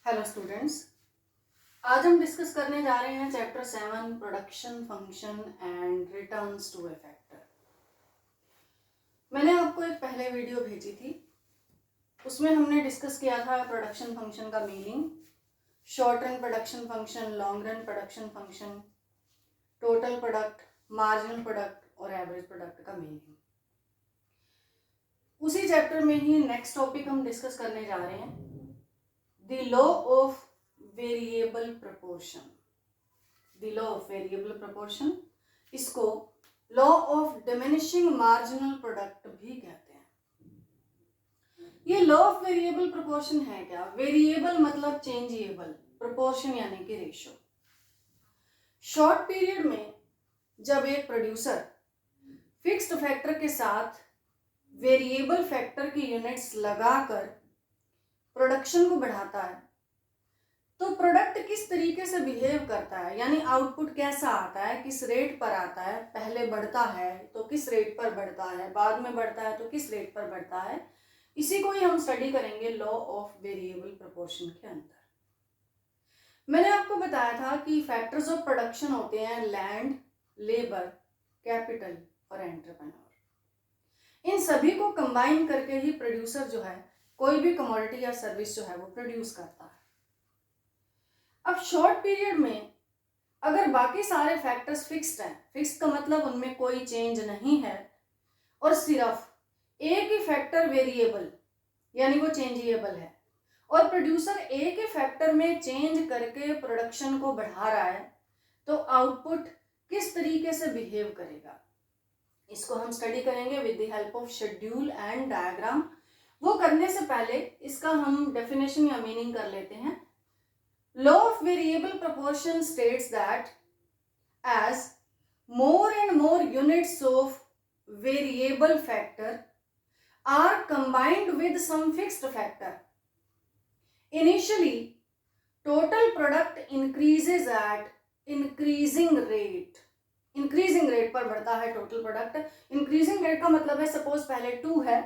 Hello students, आज हम discuss करने जा रहे हैं chapter 7 production function and returns to a factor. मैंने आपको एक पहले वीडियो भेजी थी, उसमें हमने डिस्कस किया था प्रोडक्शन फंक्शन का meaning, short run production function, long run production function, total product, marginal product और एवरेज प्रोडक्ट का मीनिंग। उसी चैप्टर में ही नेक्स्ट टॉपिक हम डिस्कस करने जा रहे हैं, the law of variable proportion. The law of variable proportion, इसको law of diminishing marginal product भी कहते हैं। ये लॉ ऑफ वेरिएबल प्रोपोर्शन है क्या? वेरिएबल मतलब चेंजेबल, प्रोपोर्शन यानी कि रेशो। शॉर्ट पीरियड में जब एक प्रोड्यूसर फिक्स्ड फैक्टर के साथ वेरिएबल फैक्टर की यूनिट्स लगाकर प्रोडक्शन को बढ़ाता है, तो प्रोडक्ट किस तरीके से बिहेव करता है, यानी आउटपुट कैसा आता है, किस रेट पर आता है, पहले बढ़ता है तो किस रेट पर बढ़ता है, बाद में बढ़ता है तो किस रेट पर बढ़ता है, इसी को ही हम स्टडी करेंगे लॉ ऑफ वेरिएबल प्रोपोर्शन के अंदर। मैंने आपको बताया था कि फैक्टर्स ऑफ प्रोडक्शन होते हैं लैंड, लेबर, कैपिटल और एंटरप्रेन्योर। इन सभी को कंबाइन करके ही प्रोड्यूसर जो है कोई भी कमोडिटी या सर्विस जो है वो प्रोड्यूस करता है। अब शॉर्ट पीरियड में अगर बाकी सारे फैक्टर्स फिक्स्ड हैं, फिक्स्ड का मतलब उनमें कोई चेंज नहीं है, और सिर्फ एक ही फैक्टर वेरिएबल यानी वो चेंजेबल है, और प्रोड्यूसर एक ही फैक्टर में चेंज करके प्रोडक्शन को बढ़ा रहा है, तो आउटपुट किस तरीके से बिहेव करेगा, इसको हम स्टडी करेंगे with the help of schedule and diagram. वो करने से पहले इसका हम डेफिनेशन या मीनिंग कर लेते हैं। Law of variable proportion states that as more and more units of variable factor are combined with some fixed factor, initially total product increases at increasing rate. Increasing rate पर बढ़ता है total product. Increasing rate का मतलब है suppose पहले 2 है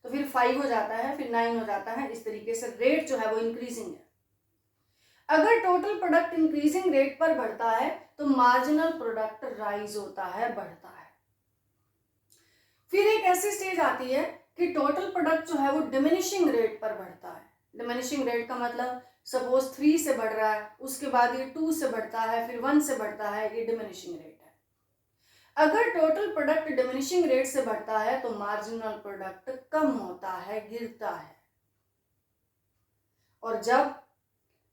तो फिर 5 हो जाता है, फिर 9 हो जाता है, इस तरीके से रेट जो है वो इंक्रीजिंग है। अगर टोटल प्रोडक्ट इंक्रीजिंग रेट पर बढ़ता है तो मार्जिनल प्रोडक्ट राइज होता है, बढ़ता है। फिर एक ऐसी स्टेज आती है कि टोटल प्रोडक्ट जो है वो डिमिनिशिंग रेट पर बढ़ता है। डिमिनिशिंग रेट का मतलब सपोज 3 से बढ़ रहा है, उसके बाद ये 2 से बढ़ता है, फिर 1 से बढ़ता है, ये डिमिनिशिंग रेट है। अगर टोटल प्रोडक्ट डिमिनिशिंग रेट से बढ़ता है तो मार्जिनल प्रोडक्ट कम होता है, गिरता है। और जब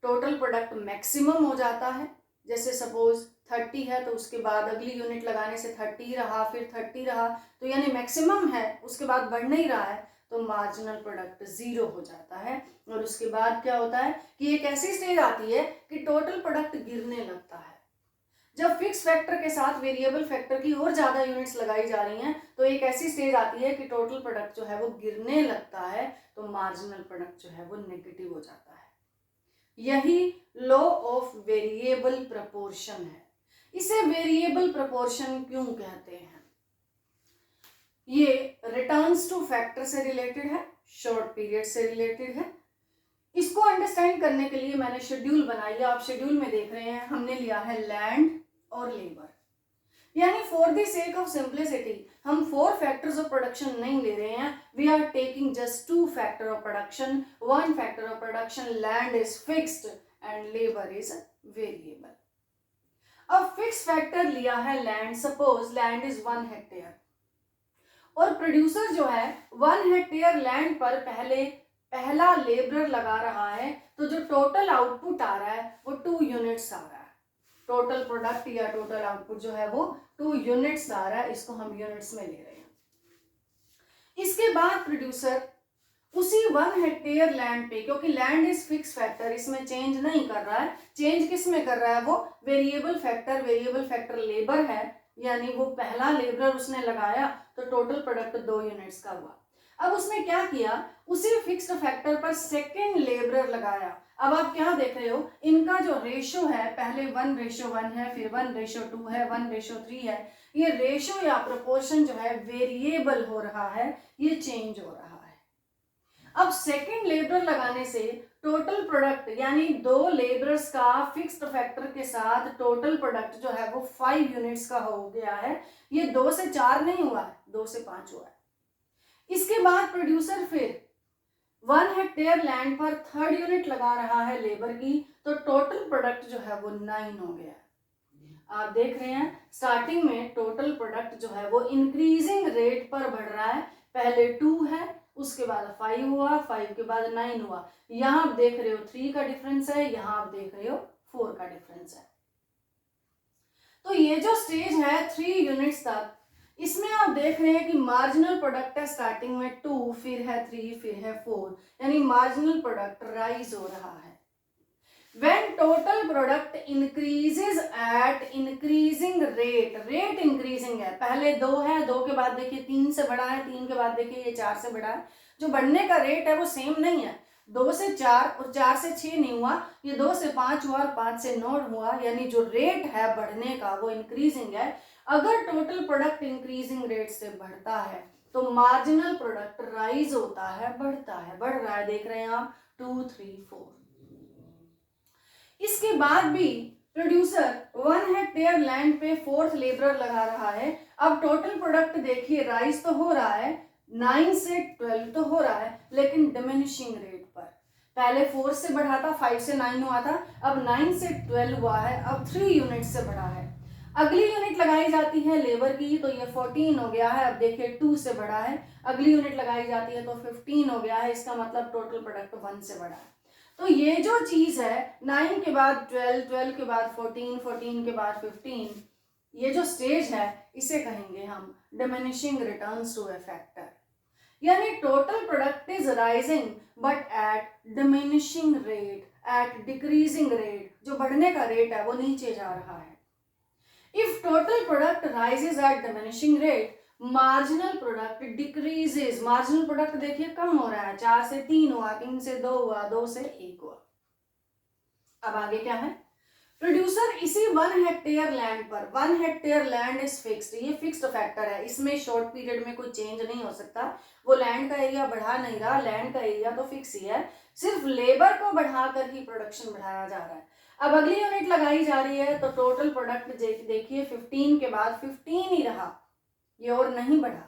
टोटल प्रोडक्ट मैक्सिमम हो जाता है, जैसे सपोज 30 है तो उसके बाद अगली यूनिट लगाने से 30 रहा, फिर 30 रहा, तो यानी मैक्सिमम है, उसके बाद बढ़ नहीं रहा है, तो मार्जिनल प्रोडक्ट 0 हो जाता है। और उसके बाद क्या होता है कि एक ऐसी स्टेज आती है कि टोटल प्रोडक्ट गिरने लगता है। जब फिक्स फैक्टर के साथ वेरिएबल फैक्टर की और ज्यादा यूनिट्स लगाई जा रही हैं, तो एक ऐसी स्टेज आती है कि टोटल प्रोडक्ट जो है वो गिरने लगता है, तो मार्जिनल प्रोडक्ट जो है वो नेगेटिव हो जाता है। यही लॉ ऑफ वेरिएबल प्रोपोर्शन है। इसे वेरिएबल प्रोपोर्शन क्यों कहते हैं? ये रिटर्न्स टू फैक्टर से रिलेटेड है, शॉर्ट पीरियड से रिलेटेड है। इसको अंडरस्टैंड करने के लिए मैंने शेड्यूल बनाई है। आप शेड्यूल में देख रहे हैं, हमने लिया है लैंड और लेबर, यानी for the sake of simplicity हम 4 फैक्टर्स ऑफ प्रोडक्शन नहीं ले रहे हैं, we are taking just 2 factor of production. 1 factor of production land is fixed and labour is variable. अब फिक्स फैक्टर लिया है land, suppose land is 1 hectare, और producer जो है 1 हेक्टेयर लैंड पर पहला लेबर लगा रहा है, तो जो टोटल आउटपुट आ रहा है वो 2 यूनिट्स आ रहा है। टोटल प्रोडक्ट या टोटल आउटपुट जो है वो 2 यूनिट्स आ रहा है, इसको हम यूनिट्स में ले रहे हैं। इसके बाद प्रोड्यूसर उसी 1 हेक्टेयर लैंड पे, क्योंकि लैंड इज फिक्स फैक्टर, इसमें चेंज नहीं कर रहा है, चेंज किस में कर रहा है वो वेरिएबल फैक्टर लेबर है, यानी वो पहला लेबर उसने लगाया तो टोटल प्रोडक्ट 2 यूनिट्स का हुआ। अब उसने क्या किया, उसी फिक्स्ड फैक्टर पर सेकेंड लेबर लगाया। अब आप क्या देख रहे हो, इनका जो रेशो है, पहले 1:1 है, फिर 1:2 है, 1:3 है, ये रेशो या प्रोपोर्शन जो है वेरिएबल हो रहा है, ये चेंज हो रहा है। अब सेकंड लेबर लगाने से टोटल प्रोडक्ट यानी 2 लेबरर्स का फिक्स्ड फैक्टर के साथ टोटल प्रोडक्ट जो है वो 5 यूनिट्स का हो गया है। ये 2 से 4 नहीं हुआ है, 2 से 5 हुआ है। इसके बाद प्रोड्यूसर फिर 1 हेक्टेयर लैंड पर 3rd यूनिट लगा रहा है लेबर की, तो टोटल प्रोडक्ट जो है वो 9 हो गया है। आप देख रहे हैं स्टार्टिंग में टोटल प्रोडक्ट जो है वो इंक्रीजिंग रेट पर बढ़ रहा है। पहले 2 है, उसके बाद 5 हुआ, 5 के बाद 9 हुआ। यहाँ आप देख रहे हो 3 का डिफरेंस है, यहाँ आप देख रहे हो 4 का डिफरेंस है। तो ये जो स्टेज है 3 यूनिट्स तक, इसमें आप देख रहे हैं कि मार्जिनल प्रोडक्ट है स्टार्टिंग में 2, फिर है 3, फिर है 4, यानी मार्जिनल प्रोडक्ट राइज हो रहा है। When total product increases at increasing rate, rate increasing है, पहले 2 है, 2 के बाद देखिए 3 से बड़ा है, 3 के बाद देखिए ये 4 से बड़ा है। जो बढ़ने का रेट है वो सेम नहीं है, 2 से 4 और 4 से 6 नहीं हुआ, ये 2 से 5 हुआ और 5 से 9 हुआ, यानी जो रेट है बढ़ने का वो इंक्रीजिंग है। अगर टोटल प्रोडक्ट इंक्रीजिंग रेट से बढ़ता है तो मार्जिनल प्रोडक्ट राइज होता है, बढ़ता है, बढ़ रहा है, देख रहे हैं आप 2, 3, 4। इसके बाद भी प्रोड्यूसर 1 हेक्टेयर लैंड पे 4th लेबरर लगा रहा है। अब टोटल प्रोडक्ट देखिए राइज तो हो रहा है, 9 से 12 तो हो रहा है, लेकिन डिमिनिशिंग रेट पर। पहले 4 से बढ़ा था, 5 से 9 हुआ था, अब 9 से 12 हुआ है, अब 3 यूनिट से बढ़ा है। अगली यूनिट लगाई जाती है लेबर की, तो ये 14 हो गया है, अब देखिए 2 से बढ़ा है। अगली यूनिट लगाई जाती है तो 15 हो गया है, इसका मतलब टोटल प्रोडक्ट 1 से बढ़ा है। तो ये जो चीज है 9 के बाद 12, 12 के बाद 14, 14 के बाद 15, ये जो स्टेज है इसे कहेंगे हम diminishing returns to a factor, यानी total product is rising but at diminishing rate, at decreasing rate, जो बढ़ने का रेट है वो नीचे जा रहा है। If total product rises eight diminishing rate, marginal product decreases, marginal product देखिए कम हो रहा है, 4 से 3 हुआ, 3 से 2 हुआ, 2 से 1 हुआ। अब आगे क्या है, प्रोड्यूसर इसी 1 हेक्टेयर लैंड पर, 1 हेक्टेयर लैंड इज फिक्स्ड, ये फिक्स्ड फैक्टर है, इसमें शॉर्ट पीरियड में कोई चेंज नहीं हो सकता। वो लैंड का एरिया बढ़ा नहीं रहा, लैंड का एरिया तो फिक्स ही है, सिर्फ लेबर को बढ़ाकर ही प्रोडक्शन बढ़ाया जा रहा है। अब अगली यूनिट लगाई जा रही है तो टोटल प्रोडक्ट देखिए 15 के बाद 15 ही रहा, ये और नहीं बढ़ा,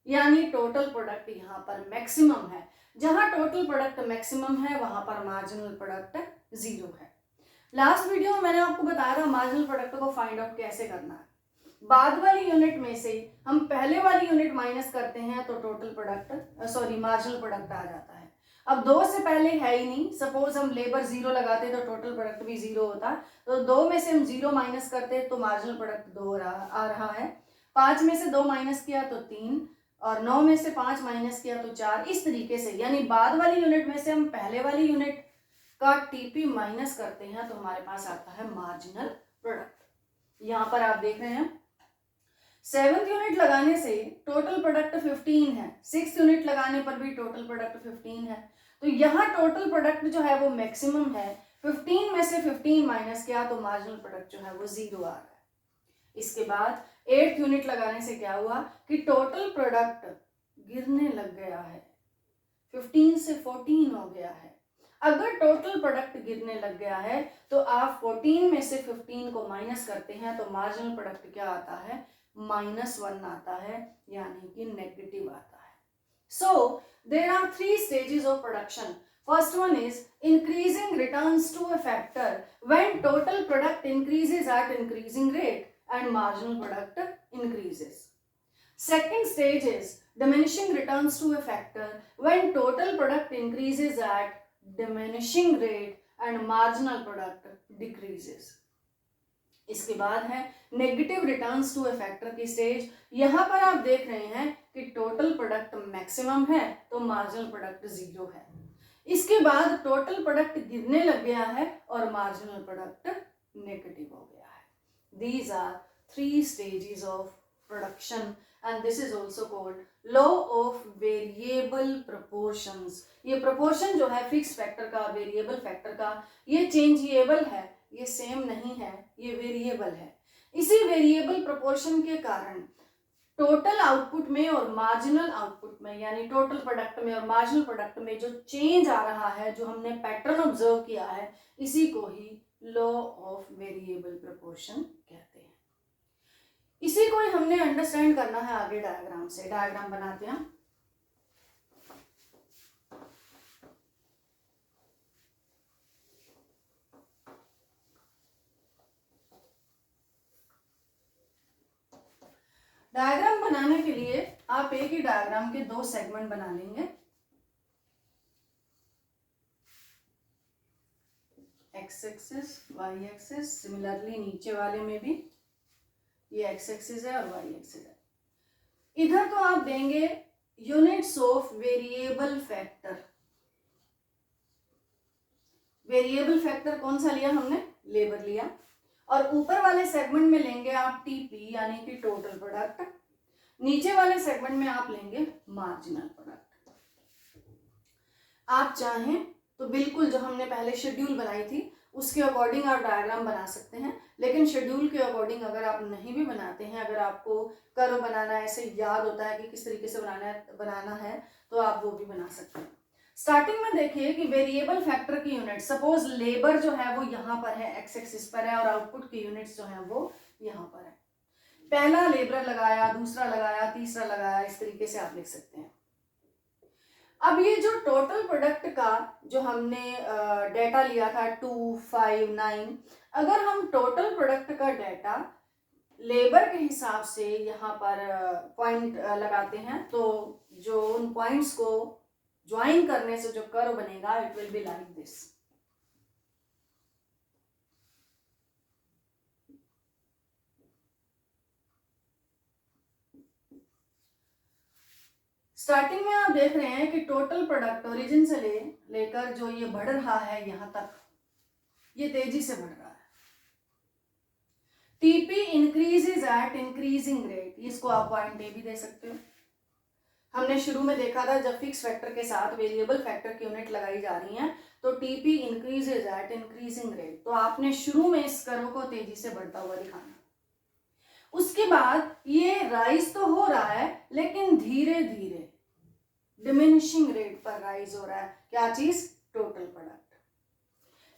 यानी टोटल प्रोडक्ट यहाँ पर मैक्सिमम है। जहां टोटल प्रोडक्ट मैक्सिमम है वहां पर मार्जिनल प्रोडक्ट 0 है। लास्ट वीडियो में मैंने आपको बताया था मार्जिनल प्रोडक्ट को फाइंड आउट कैसे करना है। बाद वाली यूनिट में से हम पहले वाली यूनिट माइनस करते हैं तो टोटल प्रोडक्ट मार्जिनल प्रोडक्ट आ जाता है। अब 2 से पहले है ही नहीं, सपोज हम लेबर 0 लगाते तो टोटल प्रोडक्ट भी 0 होता, तो 2 में से हम 0 माइनस करते तो मार्जिनल प्रोडक्ट 2 आ रहा है। 5 में से 2 माइनस किया तो 3, और 9 में से 5 माइनस किया तो 4, इस तरीके से, यानी बाद वाली यूनिट में से हम पहले वाली यूनिट का टीपी माइनस करते हैं तो हमारे पास आता है मार्जिनल प्रोडक्ट। यहां पर आप देख रहे हैं 7th यूनिट लगाने से टोटल प्रोडक्ट 15 है, 6th यूनिट लगाने पर भी टोटल प्रोडक्ट 15 है, तो यहाँ टोटल प्रोडक्ट जो है वो मैक्सिमम है। 15 में से 15 माइनस किया तो मार्जिनल प्रोडक्ट जो है वो 0 आ रहा है। इसके बाद 8th यूनिट लगाने से क्या हुआ कि टोटल प्रोडक्ट गिरने लग गया है, 15 से 14 हो गया है। अगर टोटल प्रोडक्ट गिरने लग गया है तो आप 14 में से 15 को माइनस करते हैं तो मार्जिनल प्रोडक्ट क्या आता है, -1 आता है, यानी कि नेगेटिव आता है। So there are 3 stages of production. First one is increasing returns to a factor when total product increases at increasing rate and marginal product increases. Second stage is diminishing returns to a factor when total product increases at diminishing rate and marginal product decreases. इसके बाद है negative returns to a factor की stage. यहां पर आप देख रहे हैं कि टोटल प्रोडक्ट मैक्सिमम है तो मार्जिनल प्रोडक्ट 0 है। इसके बाद टोटल प्रोडक्ट गिरने लग गया है और मार्जिनल प्रोडक्ट नेगेटिव हो गया है। These are 3 stages of production and this is also called law of variable proportions। ये proportion जो है फिक्स फैक्टर का, वेरिएबल फैक्टर का, ये चेंजेबल है, ये सेम नहीं है, ये वेरिएबल है। इसी वेरिएबल प्रोपोर्शन के कारण टोटल आउटपुट में और मार्जिनल आउटपुट में, यानी टोटल प्रोडक्ट में और मार्जिनल प्रोडक्ट में जो चेंज आ रहा है, जो हमने पैटर्न ऑब्जर्व किया है, इसी को ही लॉ ऑफ वेरिएबल प्रोपोर्शन कहते हैं। इसी को ही हमने अंडरस्टैंड करना है आगे डायग्राम से। डायग्राम बनाते हैं। डायग्राम बनाने के लिए आप एक ही डायग्राम के दो सेगमेंट बना लेंगे, X axis Y axis. Similarly नीचे वाले में भी ये एक्स एक्सिस है और वाई एक्सिस है। इधर तो आप देंगे units of variable factor. Variable factor कौन सा लिया हमने? लेबर लिया। और ऊपर वाले सेगमेंट में लेंगे आप टीपी यानी कि टोटल प्रोडक्ट। नीचे वाले सेगमेंट में आप लेंगे मार्जिनल प्रोडक्ट। आप चाहें तो बिल्कुल जो हमने पहले शेड्यूल बनाई थी उसके अकॉर्डिंग आप डायग्राम बना सकते हैं, लेकिन शेड्यूल के अकॉर्डिंग अगर आप नहीं भी बनाते हैं, अगर आपको कर्व बनाना ऐसे याद होता है कि किस तरीके से बनाना है तो आप वो भी बना सकते हैं। स्टार्टिंग में देखिए कि वेरिएबल फैक्टर की यूनिट, सपोज लेबर जो है वो यहाँ पर है, एक्स एक्सिस पर है, और आउटपुट की यूनिट्स जो है वो यहाँ पर है। पहला लेबर लगाया, दूसरा लगाया, तीसरा लगाया, इस तरीके से आप लिख सकते हैं। अब ये जो टोटल प्रोडक्ट का जो हमने डेटा लिया था 2, 5, 9, अगर हम टोटल प्रोडक्ट का डेटा लेबर के हिसाब से यहाँ पर पॉइंट लगाते हैं तो जो उन पॉइंट्स को ज्वाइन करने से जो कर्व बनेगा it will be like this. Starting में आप देख रहे हैं कि टोटल प्रोडक्ट ओरिजिन से लेकर जो ये बढ़ रहा है यहां तक, ये तेजी से बढ़ रहा है। TP increases at increasing rate, इसको आप पॉइंट ए भी दे सकते हो। हमने शुरू में देखा था जब फिक्स फैक्टर के साथ वेरिएबल फैक्टर की यूनिट लगाई जा रही है तो TP increases at increasing rate, तो आपने शुरू में इस कर्व को तेजी से बढ़ता हुआ दिखाना। उसके बाद ये राइज तो हो रहा है लेकिन धीरे धीरे डिमिनिशिंग रेट पर राइज हो रहा है। क्या चीज? Total product.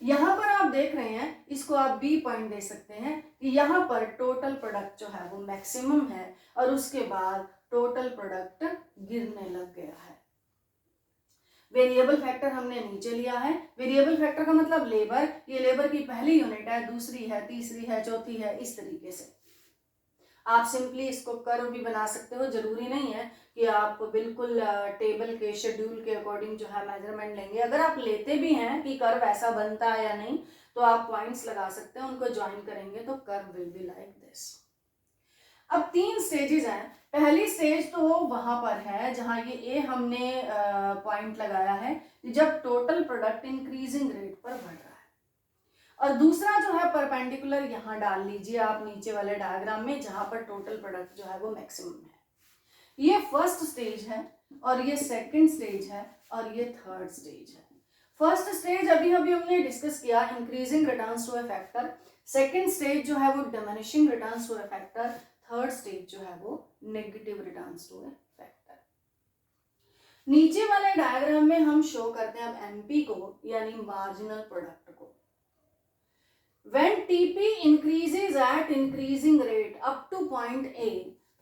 यहां पर आप देख रहे हैं, इसको आप बी पॉइंट दे सकते हैं कि यहां पर टोटल प्रोडक्ट जो है वो मैक्सिमम है और उसके बाद टोटल प्रोडक्ट गिरने लग गया है। वेरिएबल फैक्टर हमने नीचे लिया है। वेरिएबल फैक्टर का मतलब लेबर, ये लेबर की पहली यूनिट है, दूसरी है, तीसरी है, चौथी है, इस तरीके से आप सिंपली इसको कर्व भी बना सकते हो। जरूरी नहीं है कि आप बिल्कुल टेबल के शेड्यूल के अकॉर्डिंग जो है मेजरमेंट लेंगे। अगर आप लेते भी हैं कि कर्व ऐसा बनता है या नहीं तो आप पॉइंट्स लगा सकते हैं, उनको ज्वाइन करेंगे तो curve will be like this. अब 3 स्टेजेस हैं। पहली स्टेज तो वहां पर है जहां ये ए हमने पॉइंट लगाया है जब टोटल प्रोडक्ट इंक्रीजिंग रेट पर बढ़ रहा है, और दूसरा जो है परपेंडिकुलर यहां डाल लीजिए आप नीचे वाले डायग्राम में जहां पर टोटल प्रोडक्ट जो है वो मैक्सिमम है। ये फर्स्ट स्टेज है और ये सेकंड स्टेज है और ये थर्ड स्टेज है। फर्स्ट स्टेज अभी हमने डिस्कस किया, increasing returns to a factor. Second stage जो है वो diminishing returns to a factor. Third stage जो है वो negative returns to a factor. नीचे वाले डायग्राम में हम शो करते हैं अब एमपी को, यानी मार्जिनल प्रोडक्ट को। When TP increases at increasing rate up to point A,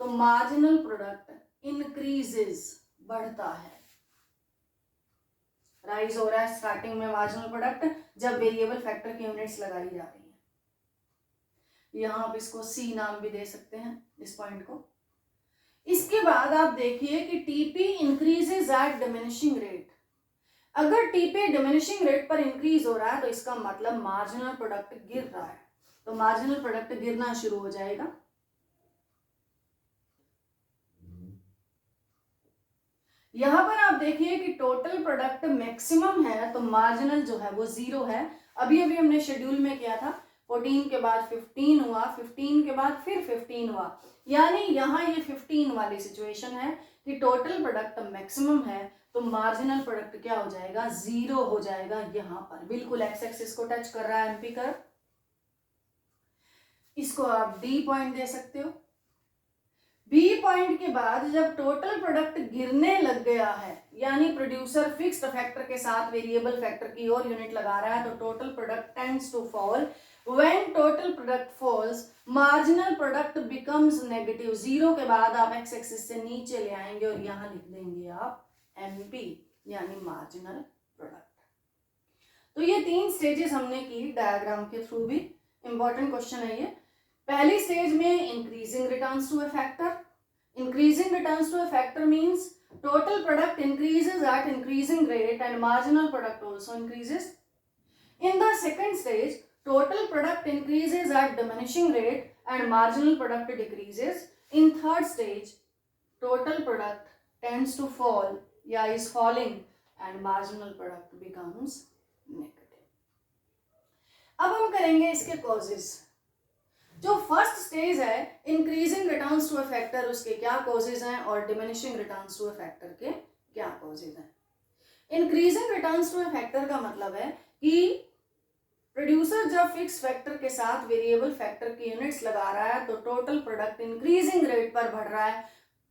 तो marginal product increases, बढ़ता है, राइज हो रहा है स्टार्टिंग में मार्जिनल प्रोडक्ट जब वेरिएबल फैक्टर की यूनिट्स लगाई जा रही है। यहां आप इसको C नाम भी दे सकते हैं इस पॉइंट को। इसके बाद आप देखिए कि TP increases at diminishing rate। अगर टीपी डिमिनिशिंग रेट पर इंक्रीज हो रहा है तो इसका मतलब मार्जिनल प्रोडक्ट गिर रहा है, तो मार्जिनल प्रोडक्ट गिरना शुरू हो जाएगा। यहां पर आप देखिए कि टोटल प्रोडक्ट मैक्सिमम है तो मार्जिनल जो है वो 0 है। अभी हमने शेड्यूल में किया था 14 के बाद 15 हुआ, 15 के बाद फिर 15 हुआ, यानी यहाँ ये 15 वाली सिचुएशन है कि टोटल प्रोडक्ट मैक्सिमम है तो मार्जिनल प्रोडक्ट क्या हो जाएगा? 0 हो जाएगा। यहां पर बिल्कुल एक्स एक्सिस को टच कर रहा है एमपी कर्व। इसको आप डी पॉइंट दे सकते हो। बी पॉइंट के बाद जब टोटल प्रोडक्ट गिरने लग गया है, यानी प्रोड्यूसर फिक्स्ड फैक्टर के साथ वेरिएबल फैक्टर की और यूनिट लगा रहा है, तो total product tends to fall. When total product falls, marginal product becomes negative. Zero के बाद आप एक्स एक्सिस से नीचे ले आएंगे और यहां लिख देंगे आप एमपी, यानी मार्जिनल प्रोडक्ट. तो ये 3 स्टेजेस हमने की डायग्राम के थ्रू भी. इंपॉर्टेंट क्वेश्चन है ये. पहली स्टेज में increasing returns to a factor. Increasing returns to a factor means total product increases at increasing rate and marginal product also increases. In the second stage, total product increases at diminishing rate and marginal product decreases. In third stage, total product tends to fall, is falling, and marginal product becomes negative. अब हम करेंगे इसके causes. जो first stage है increasing returns to a factor, उसके क्या causes हैं और diminishing returns to a factor के क्या कॉजेज हैं. Increasing returns to a factor का मतलब है कि प्रोड्यूसर जब फिक्स फैक्टर के साथ वेरिएबल फैक्टर की यूनिट्स लगा रहा है तो टोटल प्रोडक्ट इंक्रीजिंग रेट पर बढ़ रहा है.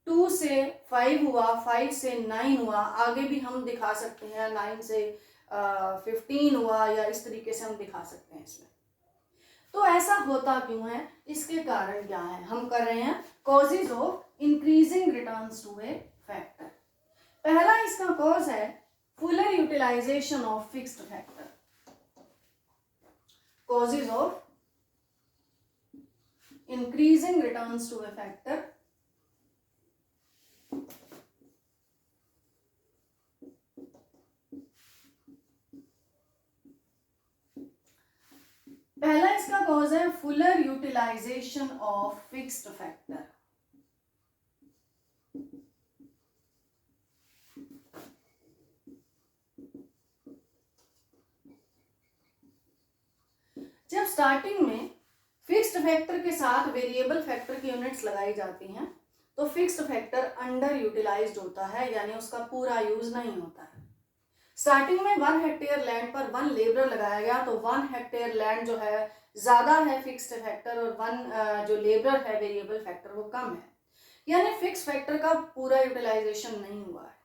2 से 5 हुआ, 5 से 9 हुआ, आगे भी हम दिखा सकते हैं 9 से 15 हुआ, या इस तरीके से हम दिखा सकते हैं इसमें. तो ऐसा होता क्यों है, इसके कारण क्या है, हम कर रहे हैं causes of increasing returns to a factor. पहला इसका कॉज है fuller utilisation of fixed factor. Causes of increasing returns to a factor. पहला इसका कॉज है fuller utilisation of fixed factor. जब स्टार्टिंग में फिक्स्ड फैक्टर के साथ वेरिएबल फैक्टर की यूनिट्स लगाई जाती हैं तो फिक्स्ड फैक्टर अंडर यूटिलाइज्ड होता है, यानी उसका पूरा यूज नहीं होता है. स्टार्टिंग में 1 हेक्टेयर लैंड पर 1 लेबर लगाया गया, तो 1 हेक्टेयर लैंड जो है ज्यादा है फिक्स्ड फैक्टर और 1 जो लेबर है वेरिएबल फैक्टर वो कम है, यानी फिक्स फैक्टर का पूरा यूटिलाइजेशन नहीं हुआ है.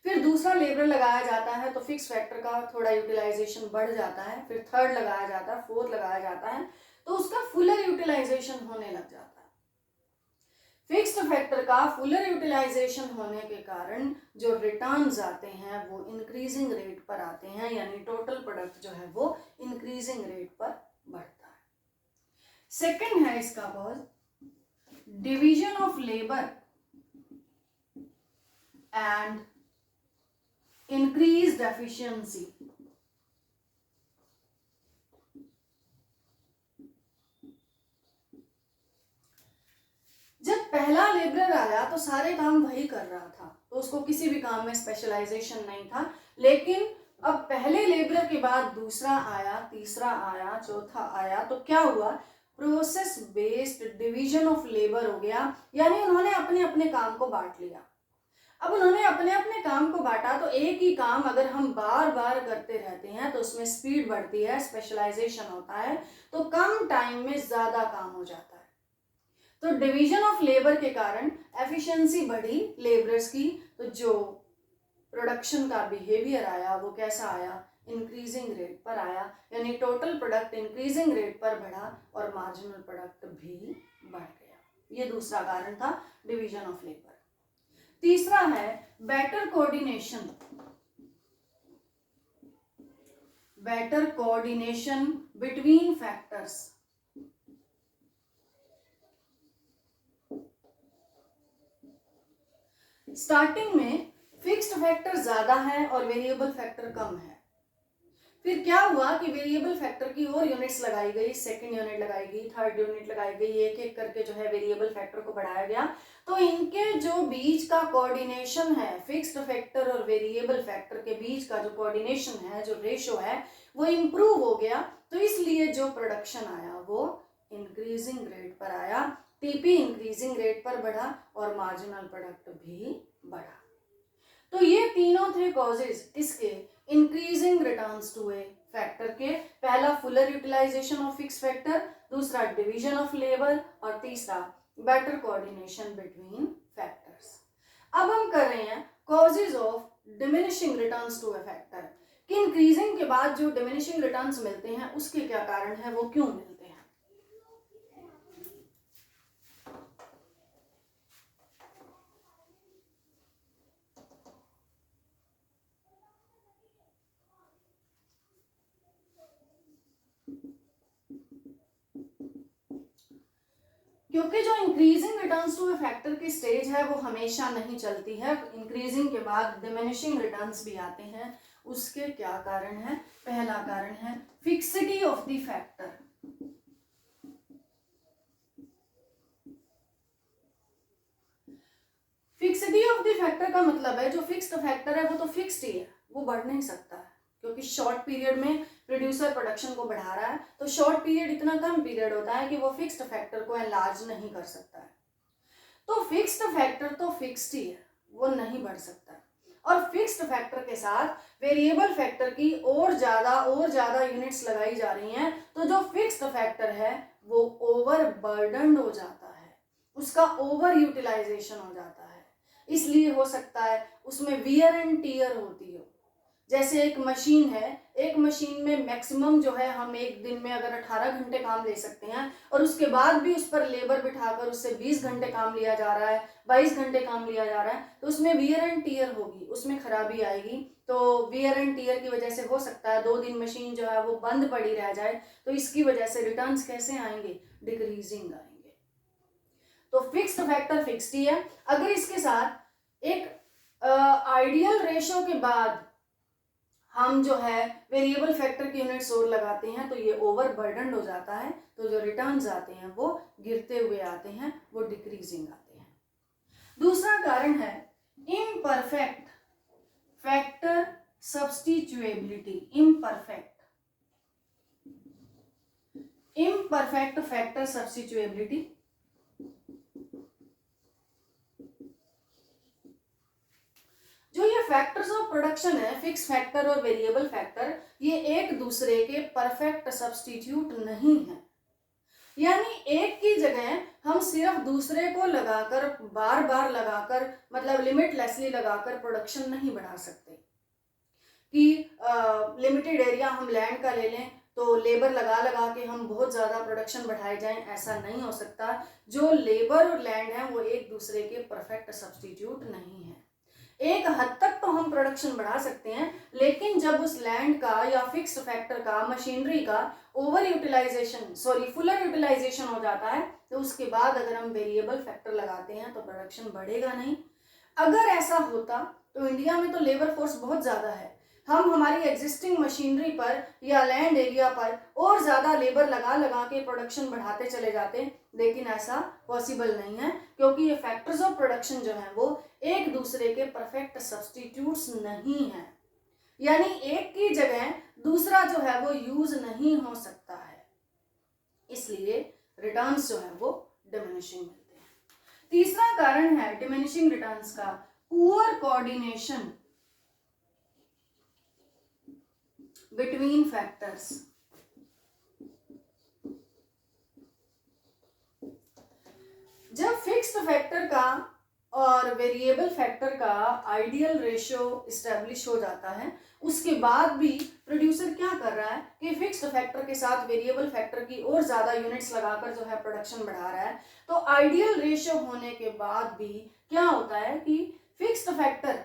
फिर दूसरा लेबर लगाया जाता है तो फिक्स फैक्टर का थोड़ा यूटिलाइजेशन बढ़ जाता है. फिर थर्ड लगाया जाता है, फोर्थ लगाया जाता है, तो उसका फुलर यूटिलाइजेशन होने लग जाता है. फिक्स्ड फैक्टर का फुलर यूटिलाइजेशन होने के कारण जो रिटर्न्स आते हैं वो इंक्रीजिंग रेट पर आते हैं, यानी टोटल प्रोडक्ट जो है वो इंक्रीजिंग रेट पर बढ़ता है. सेकंड है इसका cause division of labour and increased efficiency. जब पहला लेबरर आया तो सारे काम वही कर रहा था, तो उसको किसी भी काम में स्पेशलाइजेशन नहीं था. लेकिन अब पहले लेबरर के बाद दूसरा आया, तीसरा आया, चौथा आया, तो क्या हुआ, process based division of labour हो गया, यानी उन्होंने अपने अपने काम को बांट लिया. अब उन्होंने अपने अपने काम को बांटा तो एक ही काम अगर हम बार बार करते रहते हैं तो उसमें स्पीड बढ़ती है, स्पेशलाइजेशन होता है, तो कम टाइम में ज्यादा काम हो जाता है. तो डिवीजन ऑफ लेबर के कारण एफिशिएंसी बढ़ी लेबरर्स की, तो जो प्रोडक्शन का बिहेवियर आया वो कैसा आया, इंक्रीजिंग रेट पर आया, यानी टोटल प्रोडक्ट इंक्रीजिंग रेट पर बढ़ा और मार्जिनल प्रोडक्ट भी बढ़ गया. ये दूसरा कारण था डिवीजन ऑफ लेबर. तीसरा है better coordination. Better coordination between factors. Starting में फिक्स्ड फैक्टर ज्यादा है और वेरिएबल फैक्टर कम है. फिर क्या हुआ कि वेरिएबल फैक्टर की और यूनिट्स लगाई गई, सेकंड यूनिट लगाई गई, थर्ड यूनिट लगाई गई, एक एक करके जो है वेरिएबल फैक्टर को बढ़ाया गया. तो इनके जो बीच का कोऑर्डिनेशन है, फिक्स्ड फैक्टर और वेरिएबल फैक्टर के बीच का जो कोऑर्डिनेशन है, जो रेशो है, वो इम्प्रूव हो गया. तो इसलिए जो प्रोडक्शन आया वो इंक्रीजिंग रेट पर आया, टीपी इंक्रीजिंग रेट पर बढ़ा और मार्जिनल प्रोडक्ट भी बढ़ा. तो ये तीनों थे कॉजेज इसके increasing returns to a factor के. पहला fuller utilisation of fix factor, दूसरा डिवीजन ऑफ लेबर और तीसरा बेटर कोऑर्डिनेशन बिटवीन फैक्टर्स। अब हम कर रहे हैं causes of diminishing returns to a factor कि इंक्रीजिंग के बाद जो डिमिनिशिंग रिटर्न्स मिलते हैं उसके क्या कारण है, वो क्यों मिलते हैं। क्योंकि जो increasing returns to a factor की स्टेज है वो हमेशा नहीं चलती है, इंक्रीजिंग के बाद डिमिनिशिंग रिटर्न्स भी आते हैं। उसके क्या कारण है? पहला कारण है fixity of the factor. Fixity of the factor का मतलब है जो फिक्स्ड फैक्टर है वो तो फिक्स्ड ही है, वो बढ़ नहीं सकता है, क्योंकि शॉर्ट पीरियड में प्रोड्यूसर प्रोडक्शन को बढ़ा रहा है, तो शॉर्ट पीरियड इतना कम पीरियड होता है कि वो फिक्स्ड फैक्टर को एनलार्ज नहीं कर सकता है। तो फिक्स्ड फैक्टर तो फिक्स्ड ही है, वो नहीं बढ़ सकता। और फिक्स्ड फैक्टर के साथ वेरिएबल फैक्टर की और ज्यादा यूनिट्स लगाई जा रही हैं, तो जो फिक्स्ड फैक्टर है वो ओवर बर्डनड हो जाता है, उसका ओवर यूटिलाइजेशन हो जाता है। इसलिए हो सकता है उसमें वियर एंड टीयर होती हो। जैसे एक मशीन है, एक मशीन में मैक्सिमम जो है हम एक दिन में अगर 18 घंटे काम ले सकते हैं और उसके बाद भी उस पर लेबर बिठाकर उससे 20 घंटे काम लिया जा रहा है, 22 घंटे काम लिया जा रहा है, तो उसमें वियर एंड टीयर होगी, उसमें खराबी आएगी। तो वियर एंड टीयर की वजह से हो सकता है 2 दिन मशीन जो है वो बंद पड़ी रह जाए, तो इसकी वजह से रिटर्न्स कैसे आएंगे? डिक्रीजिंग आएंगे। तो फिक्स्ड फैक्टर फिक्स्ड ही है। अगर इसके साथ एक आइडियल रेशो के बाद हम जो है वेरिएबल फैक्टर की यूनिट्स और लगाते हैं तो ये ओवर बर्डन हो जाता है, तो जो रिटर्न्स आते हैं वो गिरते हुए आते हैं, वो डिक्रीजिंग आते हैं। दूसरा कारण है imperfect factor substitutability. Imperfect factor substitutability. जो ये फैक्टर्स ऑफ प्रोडक्शन है, फिक्स फैक्टर और वेरिएबल फैक्टर, ये एक दूसरे के परफेक्ट सब्स्टिट्यूट नहीं है। यानी एक की जगह हम सिर्फ दूसरे को लगाकर बार बार लगाकर मतलब लिमिटलेसली लगाकर प्रोडक्शन नहीं बढ़ा सकते कि लिमिटेड एरिया हम लैंड का ले लें तो लेबर लगा के हम बहुत ज़्यादा प्रोडक्शन बढ़ाए जाएं, ऐसा नहीं हो सकता। जो लेबर और लैंड है वो एक दूसरे के परफेक्ट सब्स्टिट्यूट नहीं है। एक हद तक तो हम प्रोडक्शन बढ़ा सकते हैं, लेकिन जब उस लैंड का या फिक्स्ड फैक्टर का, मशीनरी का ओवर यूटिलाइजेशन फुलर यूटिलाइजेशन हो जाता है, तो उसके बाद अगर हम वेरिएबल फैक्टर लगाते हैं तो प्रोडक्शन बढ़ेगा नहीं। अगर ऐसा होता तो इंडिया में तो लेबर फोर्स बहुत ज़्यादा है, हम हमारी एग्जिस्टिंग मशीनरी पर या लैंड एरिया पर और ज़्यादा लेबर लगा के प्रोडक्शन बढ़ाते चले जाते, लेकिन ऐसा पॉसिबल नहीं है, क्योंकि ये फैक्टर्स ऑफ प्रोडक्शन जो हैं वो एक दूसरे के परफेक्ट सब्स्टिट्यूट्स नहीं है। यानी एक की जगह दूसरा जो है वो यूज नहीं हो सकता है, इसलिए रिटर्न्स जो है वो डिमिनिशिंग मिलते हैं। तीसरा कारण है डिमिनिशिंग रिटर्न्स का पुअर कोऑर्डिनेशन बिटवीन फैक्टर्स। जब फिक्स्ड फैक्टर का और वेरिएबल फैक्टर का आइडियल रेशियो इस्टेब्लिश हो जाता है, उसके बाद भी प्रोड्यूसर क्या कर रहा है कि फिक्स्ड फैक्टर के साथ वेरिएबल फैक्टर की और ज़्यादा यूनिट्स लगाकर जो है प्रोडक्शन बढ़ा रहा है, तो आइडियल रेशियो होने के बाद भी क्या होता है कि फिक्स्ड फैक्टर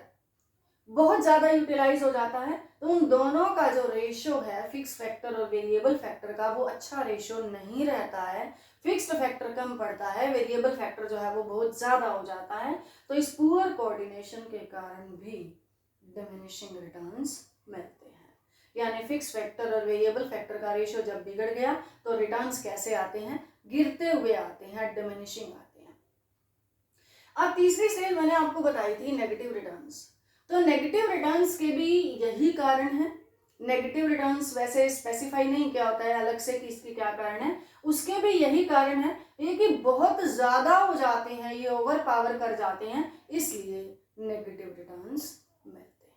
बहुत ज़्यादा यूटिलाइज हो जाता है, तो उन दोनों का जो रेशियो है फिक्स फैक्टर और वेरिएबल फैक्टर का वो अच्छा रेशियो नहीं रहता है। फिक्स्ड फैक्टर कम पड़ता है, वेरिएबल फैक्टर जो है वो बहुत ज़्यादा हो जाता है, तो इस पुअर कोऑर्डिनेशन के कारण भी डिमिनिशिंग रिटर्न्स मिलते हैं। यानी फिक्स फैक्टर और वेरिएबल फैक्टर का रेशियो जब बिगड़ गया तो रिटर्न्स कैसे आते हैं? गिरते हुए आते हैं, डिमिनिशिंग आते हैं। अब तीसरी स्टेज मैंने आपको बताई थी नेगेटिव रिटर्न्स। तो नेगेटिव रिटर्न्स के भी यही कारण है। नेगेटिव रिटर्न्स वैसे स्पेसिफाई नहीं किया होता है अलग से कि इसके क्या कारण है, उसके भी यही कारण है, ये कि बहुत ज़्यादा हो जाते हैं, ये ओवर पावर कर जाते हैं, इसलिए नेगेटिव रिटर्न्स मिलते हैं।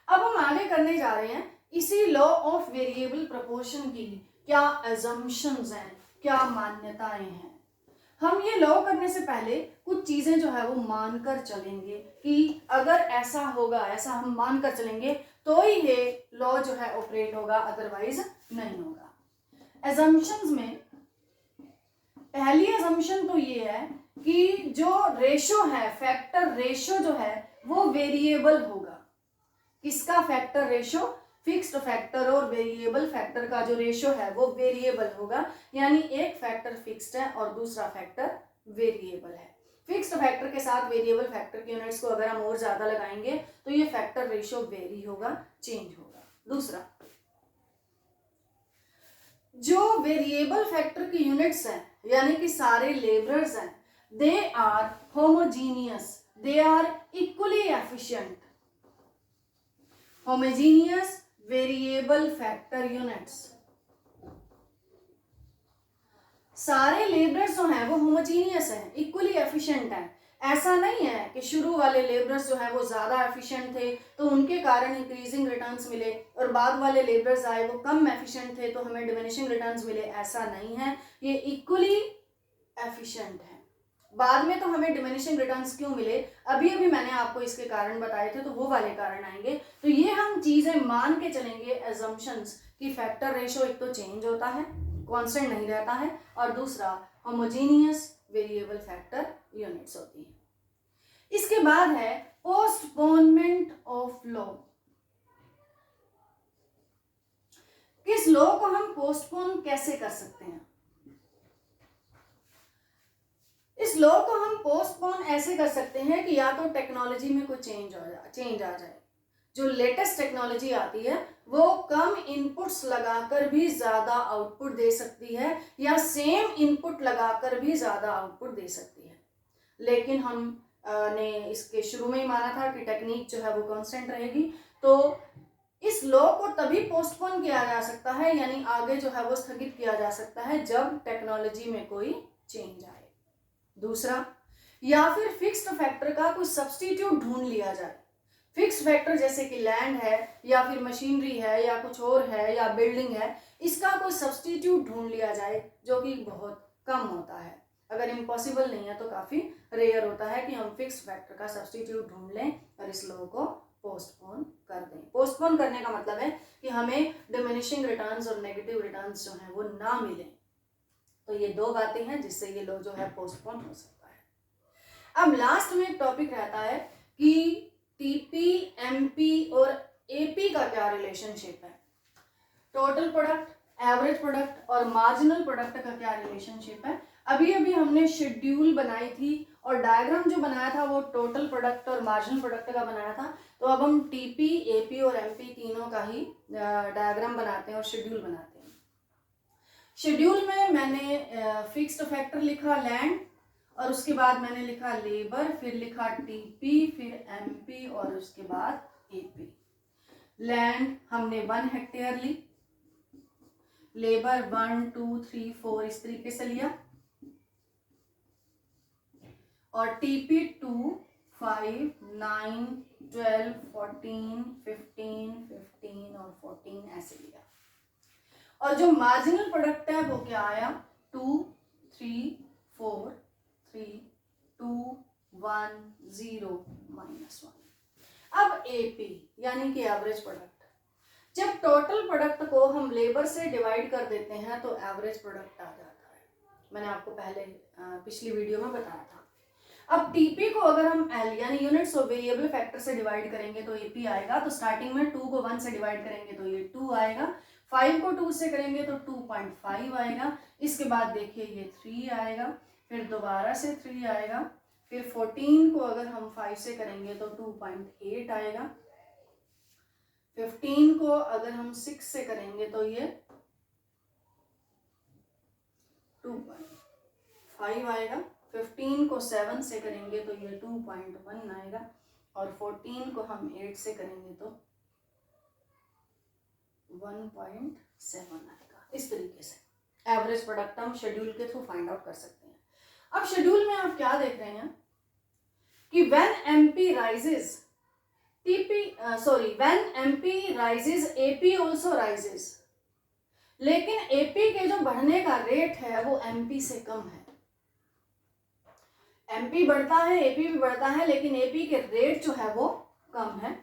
अब हम आगे करने जा रहे हैं इसी लॉ ऑफ वेरिएबल प्रोपोर्शन की क्या अजम्पशंस हैं, क्या मान्यताएं हैं। हम ये लॉ करने से पहले कुछ चीजें जो है वो मानकर चलेंगे कि अगर ऐसा होगा, ऐसा हम मानकर चलेंगे तो ही ये लॉ जो है ऑपरेट होगा, अदरवाइज नहीं होगा। एजम्पशंस में पहली एजम्पशन तो ये है कि जो रेशो है, फैक्टर रेशो जो है वो वेरिएबल होगा। किसका फैक्टर रेशो? फिक्स्ड फैक्टर और वेरिएबल फैक्टर का जो रेशो है वो वेरिएबल होगा, यानी एक फैक्टर फिक्स्ड है और दूसरा फैक्टर वेरिएबल है। फिक्स्ड फैक्टर के साथ वेरिएबल फैक्टर के यूनिट्स को अगर हम और ज्यादा लगाएंगे तो ये फैक्टर रेशो वेरी होगा, चेंज होगा। दूसरा, जो वेरिएबल फैक्टर की यूनिट्स हैं यानी कि सारे लेबरर्स हैं, they are homogeneous, they are equally efficient. Homogeneous variable factor units, सारे लेबरर्स जो हैं वो होमोजीनियस हैं, इक्वली एफिशिएंट हैं। ऐसा नहीं है कि शुरू वाले लेबरर्स जो है वो ज्यादा एफिशिएंट थे तो उनके कारण इंक्रीजिंग रिटर्न्स मिले और बाद वाले लेबरर्स आए वो कम एफिशिएंट थे तो हमें डिमिनिशिंग रिटर्न्स मिले। ऐसा नहीं है, ये इक्वली एफिशिएंट है। बाद में तो हमें डिमिनिशिंग रिटर्न्स क्यों मिले, अभी अभी मैंने आपको इसके कारण बताए थे, तो वो वाले कारण आएंगे। तो ये हम चीजें मान के चलेंगे एजम्पशंस कि फैक्टर रेशो एक तो चेंज होता है, कांस्टेंट नहीं रहता है, और दूसरा होमोजीनियस वेरिएबल फैक्टर यूनिट्स होती है। इसके बाद है पोस्टपोनमेंट ऑफ लॉ। किस लॉ को हम पोस्टपोन कैसे कर सकते हैं? इस लॉ को हम पोस्टपोन ऐसे कर सकते हैं कि या तो टेक्नोलॉजी में कोई चेंज आ जाए, जो लेटेस्ट टेक्नोलॉजी आती है वो कम इनपुट्स लगाकर भी ज्यादा आउटपुट दे सकती है या सेम इनपुट लगाकर भी ज्यादा आउटपुट दे सकती है। लेकिन हम ने इसके शुरू में ही माना था कि टेक्निक जो है वो कांस्टेंट रहेगी, तो इस लॉ को तभी पोस्टपोन किया जा सकता है, यानी आगे जो है वो स्थगित किया जा सकता है जब टेक्नोलॉजी में कोई चेंज आए। दूसरा, या फिर फिक्स्ड फैक्टर का कोई सब्स्टिट्यूट ढूंढ लिया जाए। फिक्स्ड फैक्टर जैसे कि लैंड है या फिर मशीनरी है या कुछ और है या बिल्डिंग है, इसका कोई सब्स्टिट्यूट ढूंढ लिया जाए जो कि बहुत कम होता है। अगर इम्पॉसिबल नहीं है तो काफी रेयर होता है कि हम फिक्स्ड फैक्टर का सब्स्टिट्यूट ढूंढ लें और इस लॉ को पोस्टपोन कर दें। पोस्टपोन करने का मतलब है कि हमें डिमिनिशिंग रिटर्न्स और नेगेटिव रिटर्न्स जो हैं वो ना मिले। तो ये दो बातें हैं जिससे ये लॉ जो है पोस्टपोन हो सकता है। अब लास्ट में एक टॉपिक रहता है कि टीपी, एमपी और एपी का क्या रिलेशनशिप है। टोटल प्रोडक्ट, एवरेज प्रोडक्ट और मार्जिनल प्रोडक्ट का क्या रिलेशनशिप है। अभी अभी हमने शेड्यूल बनाई थी और डायग्राम जो बनाया था वो टोटल प्रोडक्ट और मार्जिनल प्रोडक्ट का बनाया था। तो अब हम टीपी, एपी और एमपी तीनों का ही डायग्राम बनाते हैं और शेड्यूल बनाते हैं। शेड्यूल में मैंने फिक्स्ड फैक्टर लिखा लैंड, और उसके बाद मैंने लिखा लेबर, फिर लिखा टीपी, फिर एमपी और उसके बाद एपी। लैंड हमने 1 हेक्टेयर ली, लेबर 1 2 3 4 इस तरीके से लिया, और टीपी 2 5 9 12 14 15 15 और 14 ऐसे लिया। और जो मार्जिनल प्रोडक्ट है वो क्या आया, 2 3 4 3 2 1 0 -1। अब एपी यानी कि एवरेज प्रोडक्ट, जब टोटल प्रोडक्ट को हम लेबर से डिवाइड कर देते हैं तो एवरेज प्रोडक्ट आ जाता है। मैंने आपको पहले पिछली वीडियो में बताया था। अब टीपी को अगर हम एल यानी यूनिट्स ऑफ वेरिएबल फैक्टर से डिवाइड करेंगे तो एपी आएगा। तो स्टार्टिंग में 2 को 1 से डिवाइड करेंगे तो ये 2 आएगा, 5 को 2 से करेंगे तो 2.5 आएगा, इसके बाद देखिए ये 3 आएगा, फिर दोबारा से 3 आएगा, फिर 14 को अगर हम 5 से करेंगे तो 2.8 आएगा, 15 को अगर हम 6 से करेंगे तो ये 2.5 आएगा, 15 को 7 से करेंगे तो ये 2.1 आएगा, और 14 को हम 8 से करेंगे तो 1.7 आएगा। इस तरीके से एवरेज प्रोडक्ट हम शेड्यूल के थ्रू फाइंड आउट कर सकते हैं। अब शेड्यूल में आप क्या देख रहे हैं कि when MP rises, when MP rises, AP also rises, लेकिन AP के जो बढ़ने का रेट है वो MP से कम है। एमपी बढ़ता है, एपी भी बढ़ता है, लेकिन एपी के रेट जो है वो कम है।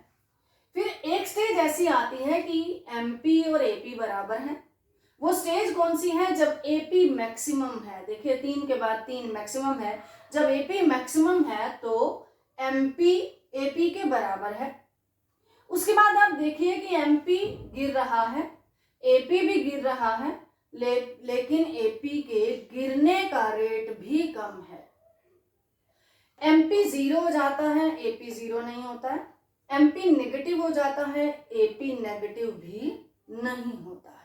फिर एक स्टेज ऐसी आती है कि एमपी और एपी बराबर है। वो स्टेज कौन सी है? जब एपी मैक्सिमम है। देखिए 3 के बाद 3 मैक्सिमम है। जब एपी मैक्सिमम है तो एमपी एपी के बराबर है। उसके बाद आप देखिए कि एमपी गिर रहा है, एपी भी गिर रहा है, लेकिन एपी के गिरने का रेट भी कम है। एमपी 0 हो जाता है, एपी 0 नहीं होता है। एमपी नेगेटिव हो जाता है, एपी नेगेटिव भी नहीं होता है।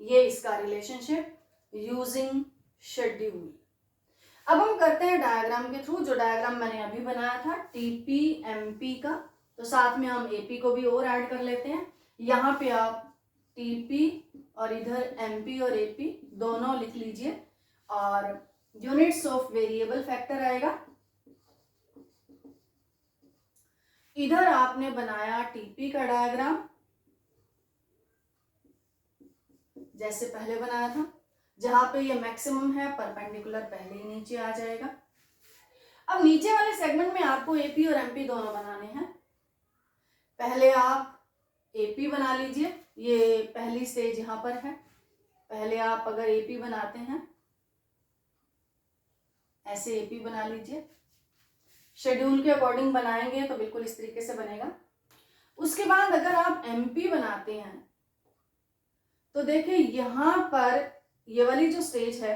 ये इसका रिलेशनशिप यूजिंग शेड्यूल। अब हम करते हैं डायग्राम के थ्रू, जो डायग्राम मैंने अभी बनाया था टीपी एमपी का। तो साथ में हम एपी को भी और ऐड कर लेते हैं। यहाँ पे आप टीपी और इधर एमपी और एपी दोनों लिख लीजिए, और यूनिट्स ऑफ वेरिएबल फैक्टर आएगा। इधर आपने बनाया टीपी का डायग्राम जैसे पहले बनाया था, जहां पे ये मैक्सिमम है, परपेंडिकुलर पहले ही नीचे आ जाएगा। अब नीचे वाले सेगमेंट में आपको एपी और एमपी दोनों बनाने हैं। पहले आप एपी बना लीजिए, ये पहली स्टेज यहां पर है। पहले आप अगर एपी बनाते हैं, ऐसे एपी बना लीजिए। शेड्यूल के अकॉर्डिंग बनाएंगे तो बिल्कुल इस तरीके से बनेगा। उसके बाद अगर आप एमपी बनाते हैं तो देखिए यहां पर ये वाली जो स्टेज है,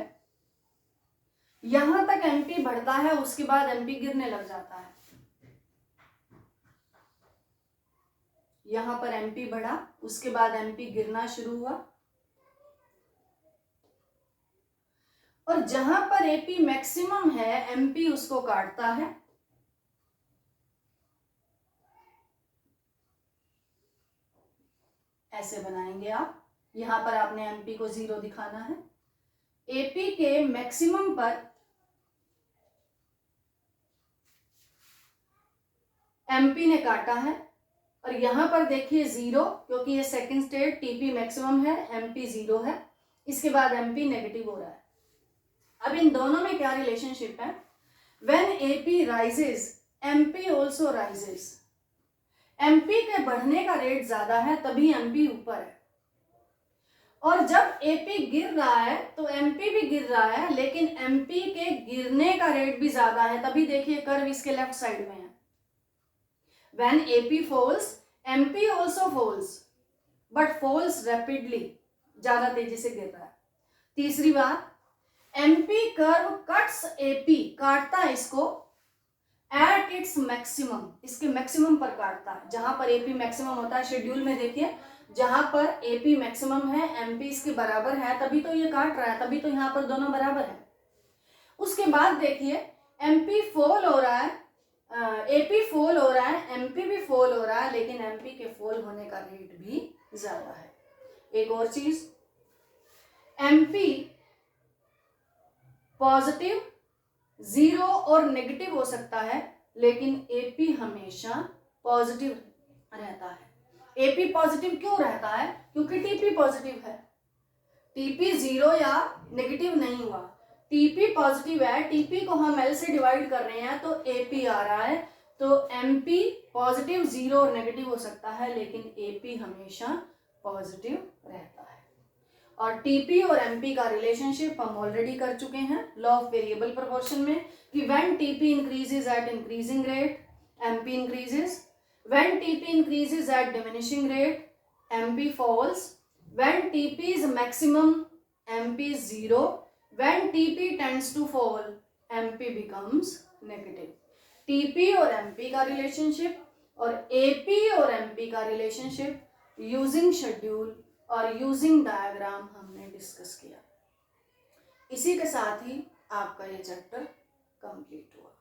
यहां तक एमपी बढ़ता है, उसके बाद एमपी गिरने लग जाता है। यहां पर एमपी बढ़ा, उसके बाद एमपी गिरना शुरू हुआ, और जहां पर एपी मैक्सिमम है एमपी उसको काटता है। ऐसे बनाएंगे आप। यहां पर आपने एमपी को 0 दिखाना है। एपी के मैक्सिमम पर एमपी ने काटा है, और यहां पर देखिए 0, क्योंकि ये सेकंड स्टेज टीपी मैक्सिमम है, एमपी 0 है। इसके बाद एमपी नेगेटिव हो रहा है। अब इन दोनों में क्या रिलेशनशिप है? When AP rises MP also rises. MP के बढ़ने का रेट ज्यादा है तभी एमपी ऊपर है, और जब एपी गिर रहा है तो एमपी भी गिर रहा है, लेकिन एमपी के गिरने का रेट भी ज्यादा है, तभी देखिए कर्व इसके लेफ्ट साइड में है। When AP falls, MP also falls, but falls rapidly, ज्यादा तेजी से गिर रहा है। तीसरी बात, MP कर्व कट्स AP, काटता है इसको एट इट्स मैक्सिमम, इसके मैक्सिमम पर काटता है। जहां पर AP मैक्सिमम होता है, शेड्यूल में देखिए जहां पर AP मैक्सिमम है, MP इसके बराबर है, तभी तो ये काट रहा है, तभी तो यहाँ पर दोनों बराबर है। उसके बाद देखिए MP फॉल हो रहा है, एपी फॉल हो रहा है, एमपी भी फॉल हो रहा है, लेकिन एमपी के फॉल होने का रेट भी ज्यादा है। एक और चीज, एमपी पॉजिटिव 0 और नेगेटिव हो सकता है, लेकिन एपी हमेशा पॉजिटिव रहता है। एपी पॉजिटिव क्यों रहता है? क्योंकि टीपी पॉजिटिव है। टीपी 0 या नेगेटिव नहीं हुआ, टीपी पॉजिटिव है, टीपी को हम एल से डिवाइड कर रहे हैं तो एपी आ रहा है, तो एमपी पॉजिटिव 0 और नेगेटिव हो सकता है, लेकिन एपी हमेशा पॉजिटिव रहता है। और टीपी और एमपी का रिलेशनशिप हम ऑलरेडी कर चुके हैं लॉ ऑफ वेरिएबल प्रोपोर्शन में, कि when TP increases at increasing rate MP increases, when TP increases at diminishing rate MP falls, when TP is maximum MP is 0, when TP tends to fall, MP becomes negative. TP और MP का relationship और AP और MP का relationship using schedule और using diagram हमने discuss किया। इसी के साथ ही आपका ये चैप्टर कंप्लीट हुआ।